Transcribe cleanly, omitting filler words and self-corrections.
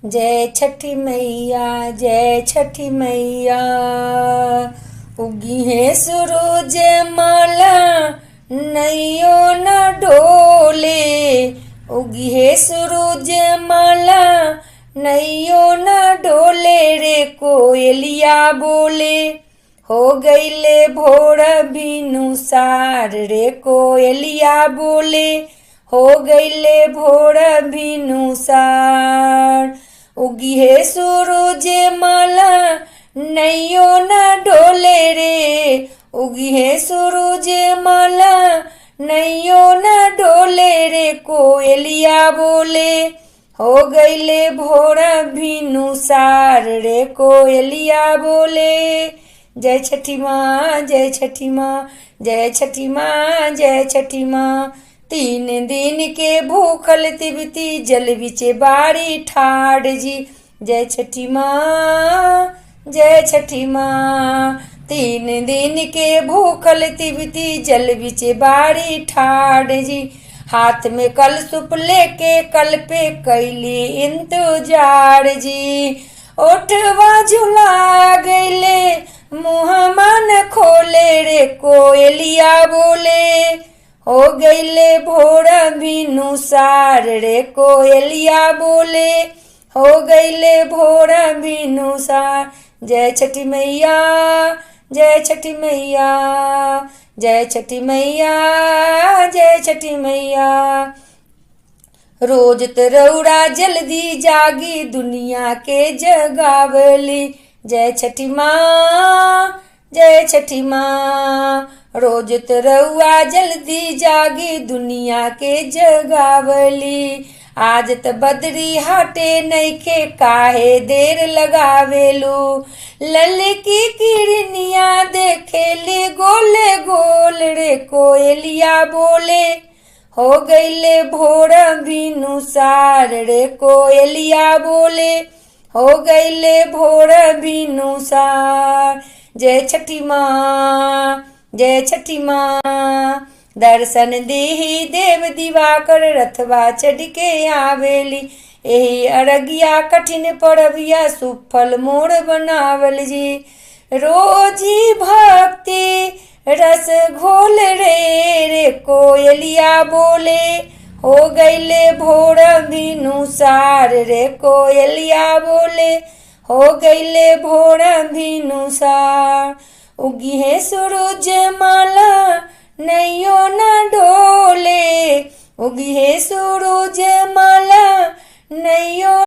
जय छठी मैया जय छठी मैया। उगी है सूरज माला नैयो न डोले। उगी है सूरज माला नैयो न डोले रे कोयलिया बोले। हो गईले भोर भिनुसार रे कोयलिया बोले। हो गईले भोर भिनुसार। उगी है सूरज माला नैयो न डोले रे। उगी है सूरज माला नैयो न डोले रे कोयलिया बोले। हो गईले भोर भिनुसार रे कोयलिया बोले। जय छठी माँ जय छठी माँ जय छठी माँ जय छठी माँ। 3 दिन के भूखल तिबती जल बिचे बारी ठाड़ जी। जय छठी माँ जय छठी माँ। 3 दिन के भूखल तिबती जल बिचे बारी ठाड़ जी। हाथ में कलशुप लेके कल पे कैली इंतजार जी। ओठवा झुला गईले मुँह मन खोले रे कोयलिया बोले। हो गईले भोर भिनुसार रे कोयलिया बोले। हो गईले भोर भिनुसार। जय छठी मैया जय छठी मैया जय छठी मैया जय छठी मैया। रोज तरौरा जल्दी जागी दुनिया के जगावली। जय छठी माँ जय छठी माँ। रोज तरौआ जल्दी जागी दुनिया के जगावली। आज त बदरी हटे नइखे काहे देर लगावेलू। ललकी किरनिया देखेली गोले गोल रे कोयलिया बोले। हो गईले भोर भिनुसार रे कोयलिया बोले। हो गईले भोर भिनुसार। जय छठी माँ जय छठी माँ। दर्शन देहि देव दिवाकर रथवा चढ़ के आवेली। एही अरगिया कठिन परबिया सुफल मोर बनावल जी। रोजी भक्ति रस घोल रे कोयलिया बोले। हो गईले भोर भिनुसार रे कोयलिया बोले। हो गईले भोर भिनुसार। उगी है सूरज माला नैयो न डोले। उगी है सूरज माला नैयो